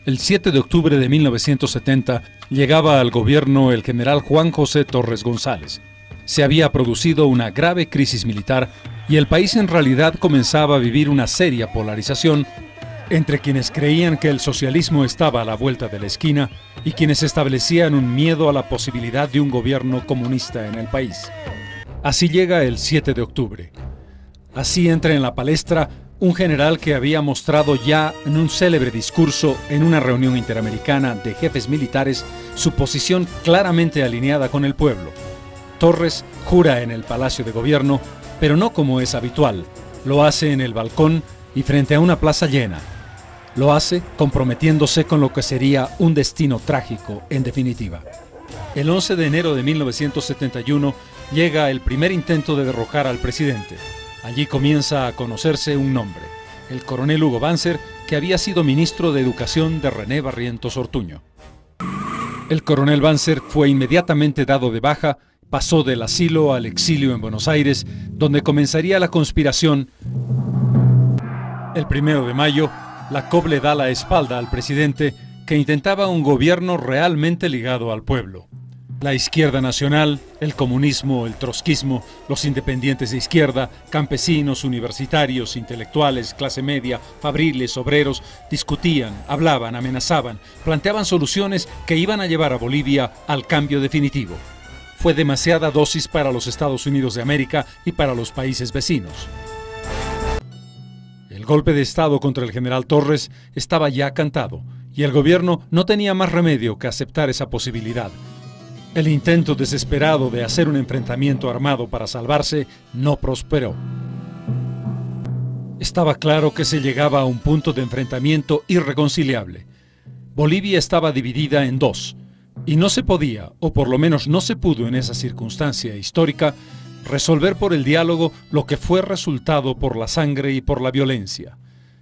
El 7 de octubre de 1970 llegaba al gobierno el general Juan José Torres González. Se había producido una grave crisis militar y el país en realidad comenzaba a vivir una seria polarización entre quienes creían que el socialismo estaba a la vuelta de la esquina y quienes establecían un miedo a la posibilidad de un gobierno comunista en el país. Así llega el 7 de octubre. Así entra en la palestra un general que había mostrado ya en un célebre discurso en una reunión interamericana de jefes militares su posición claramente alineada con el pueblo. Torres jura en el Palacio de Gobierno, pero no como es habitual. Lo hace en el balcón y frente a una plaza llena. Lo hace comprometiéndose con lo que sería un destino trágico, en definitiva. El 11 de enero de 1971 llega el primer intento de derrocar al presidente. Allí comienza a conocerse un nombre, el coronel Hugo Banzer, que había sido ministro de Educación de René Barrientos Ortuño. El coronel Banzer fue inmediatamente dado de baja, pasó del asilo al exilio en Buenos Aires, donde comenzaría la conspiración. El 1 de mayo, la COB le da la espalda al presidente, que intentaba un gobierno realmente ligado al pueblo. La izquierda nacional, el comunismo, el trotskismo, los independientes de izquierda, campesinos, universitarios, intelectuales, clase media, fabriles, obreros, discutían, hablaban, amenazaban, planteaban soluciones que iban a llevar a Bolivia al cambio definitivo. Fue demasiada dosis para los Estados Unidos de América y para los países vecinos. El golpe de Estado contra el general Torres estaba ya cantado y el gobierno no tenía más remedio que aceptar esa posibilidad. El intento desesperado de hacer un enfrentamiento armado para salvarse no prosperó. Estaba claro que se llegaba a un punto de enfrentamiento irreconciliable. Bolivia estaba dividida en dos, y no se podía, o por lo menos no se pudo en esa circunstancia histórica, resolver por el diálogo lo que fue resultado por la sangre y por la violencia.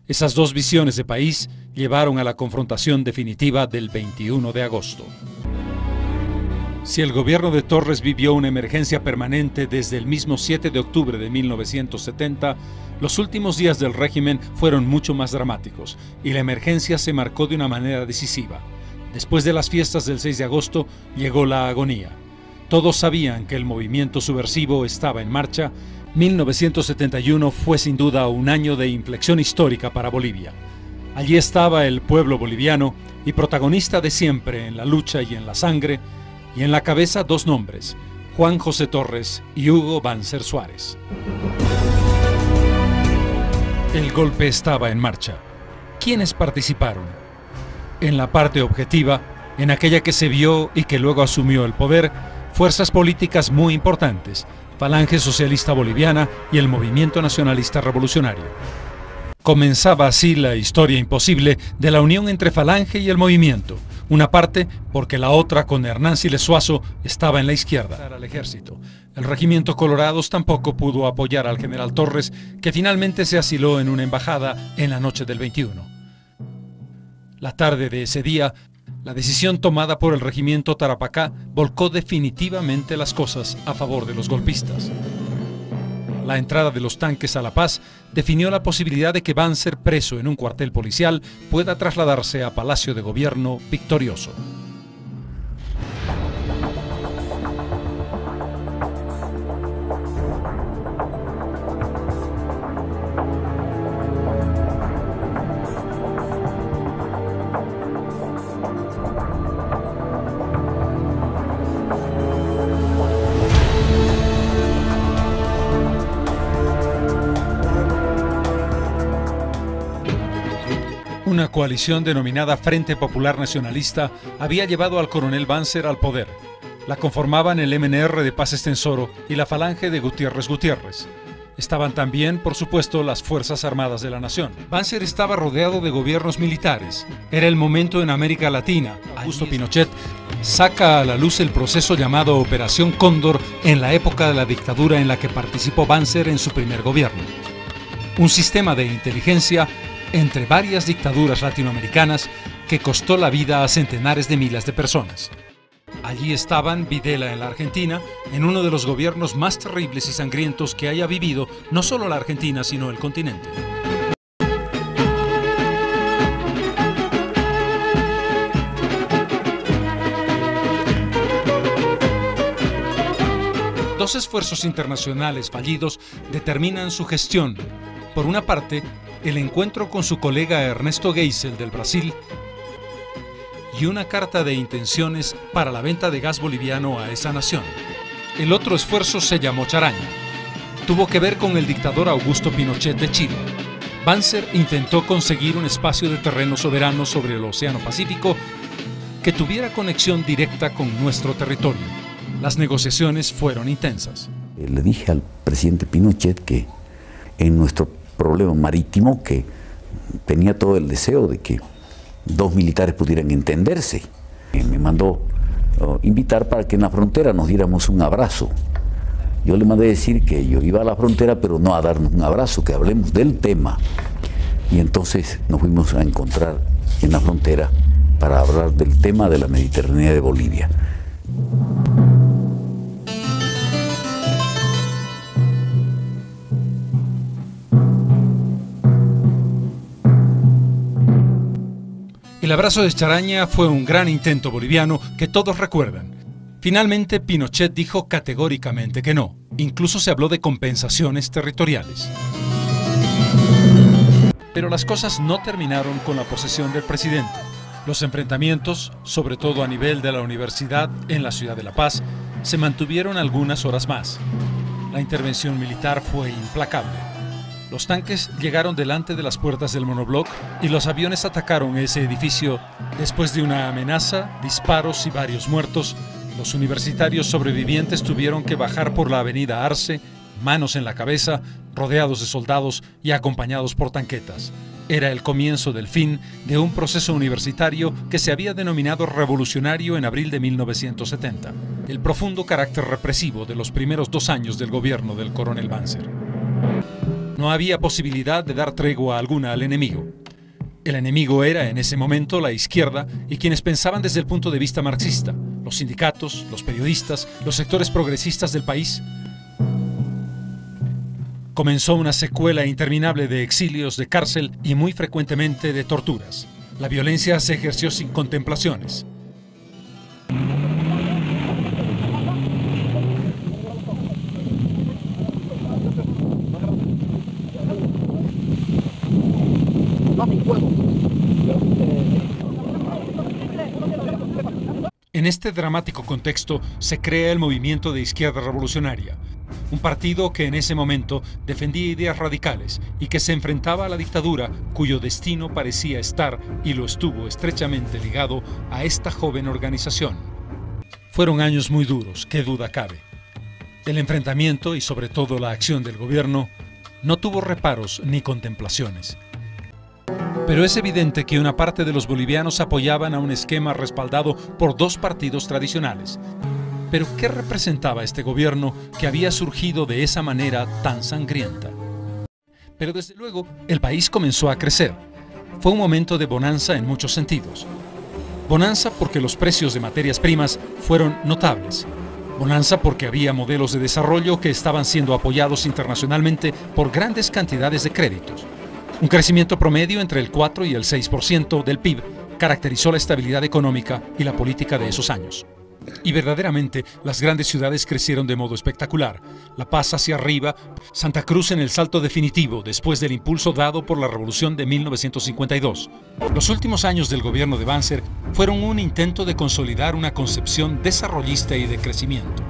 Esas dos visiones de país llevaron a la confrontación definitiva del 21 de agosto. Si el gobierno de Torres vivió una emergencia permanente desde el mismo 7 de octubre de 1970, los últimos días del régimen fueron mucho más dramáticos y la emergencia se marcó de una manera decisiva. Después de las fiestas del 6 de agosto llegó la agonía. Todos sabían que el movimiento subversivo estaba en marcha. 1971 fue sin duda un año de inflexión histórica para Bolivia. Allí estaba el pueblo boliviano y protagonista de siempre en la lucha y en la sangre, y en la cabeza dos nombres, Juan José Torres y Hugo Banzer Suárez. El golpe estaba en marcha. ¿Quiénes participaron? En la parte objetiva, en aquella que se vio y que luego asumió el poder, fuerzas políticas muy importantes, Falange Socialista Boliviana y el Movimiento Nacionalista Revolucionario. Comenzaba así la historia imposible de la unión entre Falange y el movimiento. Una parte porque la otra, con Hernán Siles Suazo, estaba en la izquierda, al ejército. El regimiento Colorados tampoco pudo apoyar al general Torres, que finalmente se asiló en una embajada en la noche del 21. La tarde de ese día, la decisión tomada por el regimiento Tarapacá volcó definitivamente las cosas a favor de los golpistas. La entrada de los tanques a La Paz definió la posibilidad de que Banzer, preso en un cuartel policial, pueda trasladarse a Palacio de Gobierno victorioso. Una coalición denominada Frente Popular Nacionalista había llevado al coronel Banzer al poder. La conformaban el MNR de Paz Estenssoro y la Falange de Gutiérrez Gutiérrez. Estaban también, por supuesto, las Fuerzas Armadas de la Nación. Banzer estaba rodeado de gobiernos militares. Era el momento en América Latina. Augusto Pinochet saca a la luz el proceso llamado Operación Cóndor en la época de la dictadura en la que participó Banzer en su primer gobierno. Un sistema de inteligencia entre varias dictaduras latinoamericanas que costó la vida a centenares de miles de personas. Allí estaban Videla en la Argentina, en uno de los gobiernos más terribles y sangrientos que haya vivido no solo la Argentina, sino el continente. Dos esfuerzos internacionales fallidos determinan su gestión. Por una parte, el encuentro con su colega Ernesto Geisel del Brasil y una carta de intenciones para la venta de gas boliviano a esa nación. El otro esfuerzo se llamó Charaña. Tuvo que ver con el dictador Augusto Pinochet de Chile. Banzer intentó conseguir un espacio de terreno soberano sobre el Océano Pacífico que tuviera conexión directa con nuestro territorio. Las negociaciones fueron intensas. Le dije al presidente Pinochet que en nuestro problema marítimo, que tenía todo el deseo de que dos militares pudieran entenderse. Me mandó invitar para que en la frontera nos diéramos un abrazo. Yo le mandé decir que yo iba a la frontera, pero no a darnos un abrazo, que hablemos del tema. Y entonces nos fuimos a encontrar en la frontera para hablar del tema de la Mediterránea de Bolivia. El abrazo de Charaña fue un gran intento boliviano que todos recuerdan. Finalmente, Pinochet dijo categóricamente que no. Incluso se habló de compensaciones territoriales. Pero las cosas no terminaron con la posesión del presidente. Los enfrentamientos, sobre todo a nivel de la universidad en la ciudad de La Paz, se mantuvieron algunas horas más. La intervención militar fue implacable. Los tanques llegaron delante de las puertas del monobloc y los aviones atacaron ese edificio. Después de una amenaza, disparos y varios muertos, los universitarios sobrevivientes tuvieron que bajar por la avenida Arce, manos en la cabeza, rodeados de soldados y acompañados por tanquetas. Era el comienzo del fin de un proceso universitario que se había denominado revolucionario en abril de 1970. El profundo carácter represivo de los primeros 2 años del gobierno del coronel Banzer. No había posibilidad de dar tregua alguna al enemigo. El enemigo era en ese momento la izquierda y quienes pensaban desde el punto de vista marxista, los sindicatos, los periodistas, los sectores progresistas del país. Comenzó una secuela interminable de exilios, de cárcel y muy frecuentemente de torturas. La violencia se ejerció sin contemplaciones. En este dramático contexto se crea el movimiento de izquierda revolucionaria, un partido que en ese momento defendía ideas radicales y que se enfrentaba a la dictadura, cuyo destino parecía estar y lo estuvo estrechamente ligado a esta joven organización. Fueron años muy duros, qué duda cabe. El enfrentamiento y sobre todo la acción del gobierno no tuvo reparos ni contemplaciones. Pero es evidente que una parte de los bolivianos apoyaban a un esquema respaldado por 2 partidos tradicionales. Pero ¿qué representaba este gobierno que había surgido de esa manera tan sangrienta? Pero desde luego, el país comenzó a crecer. Fue un momento de bonanza en muchos sentidos. Bonanza porque los precios de materias primas fueron notables. Bonanza porque había modelos de desarrollo que estaban siendo apoyados internacionalmente por grandes cantidades de créditos. Un crecimiento promedio entre el 4 y el 6% del PIB caracterizó la estabilidad económica y la política de esos años. Y verdaderamente, las grandes ciudades crecieron de modo espectacular. La Paz hacia arriba, Santa Cruz en el salto definitivo después del impulso dado por la Revolución de 1952. Los últimos años del gobierno de Banzer fueron un intento de consolidar una concepción desarrollista y de crecimiento.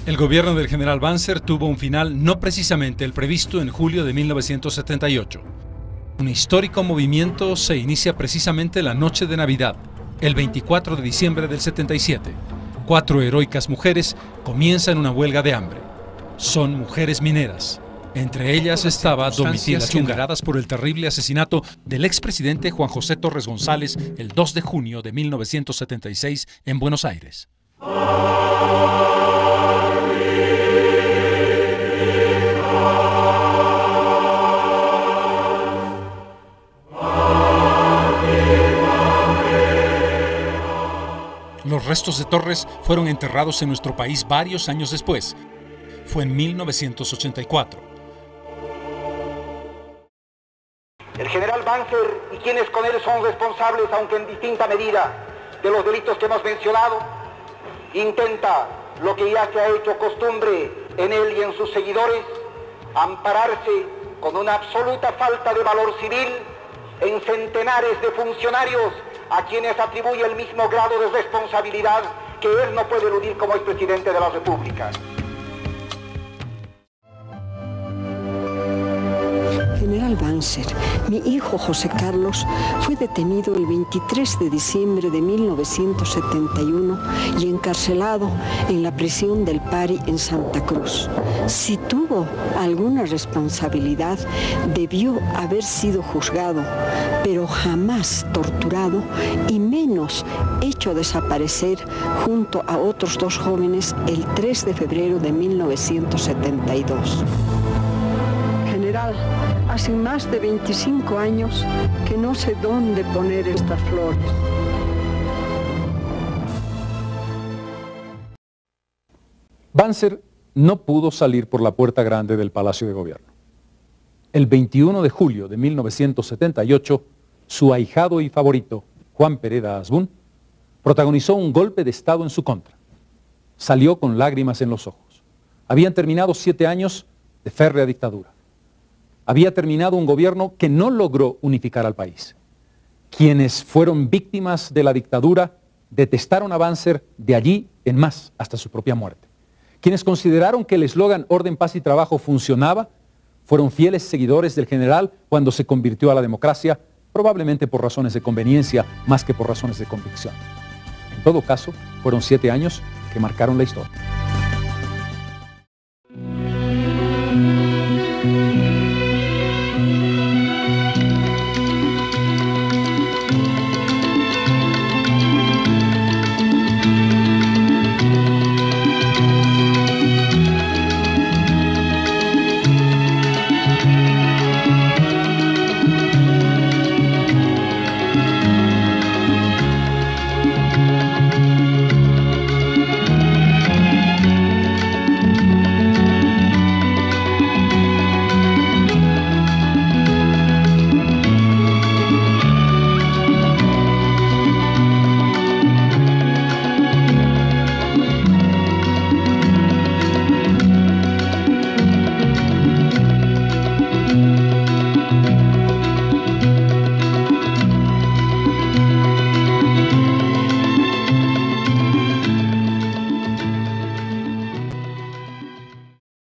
El gobierno del general Banzer tuvo un final no precisamente el previsto en julio de 1978. Un histórico movimiento se inicia precisamente la noche de Navidad, el 24 de diciembre del 77. 4 heroicas mujeres comienzan una huelga de hambre. Son mujeres mineras. Entre ellas estaba Domitila generadas por el terrible asesinato del expresidente Juan José Torres González el 2 de junio de 1976 en Buenos Aires. Los restos de Torres fueron enterrados en nuestro país varios años después. Fue en 1984. El general Banzer y quienes con él son responsables, aunque en distinta medida, de los delitos que hemos mencionado, intenta lo que ya se ha hecho costumbre en él y en sus seguidores, ampararse con una absoluta falta de valor civil en centenares de funcionarios a quienes atribuye el mismo grado de responsabilidad que él no puede eludir como expresidente de la República. General Banzer, mi hijo José Carlos, fue detenido el 23 de diciembre de 1971 y encarcelado en la prisión del Pari en Santa Cruz. Si tuvo alguna responsabilidad, debió haber sido juzgado, pero jamás torturado y menos hecho desaparecer junto a otros dos jóvenes el 3 de febrero de 1972. General, hace más de 25 años que no sé dónde poner estas flores. Banzer no pudo salir por la puerta grande del Palacio de Gobierno. El 21 de julio de 1978, su ahijado y favorito, Juan Pereda Asbun, protagonizó un golpe de Estado en su contra. Salió con lágrimas en los ojos. Habían terminado 7 años de férrea dictadura. Había terminado un gobierno que no logró unificar al país. Quienes fueron víctimas de la dictadura detestaron a Banzer de allí en más hasta su propia muerte. Quienes consideraron que el eslogan Orden, Paz y Trabajo funcionaba, fueron fieles seguidores del general cuando se convirtió a la democracia, probablemente por razones de conveniencia más que por razones de convicción. En todo caso, fueron 7 años que marcaron la historia.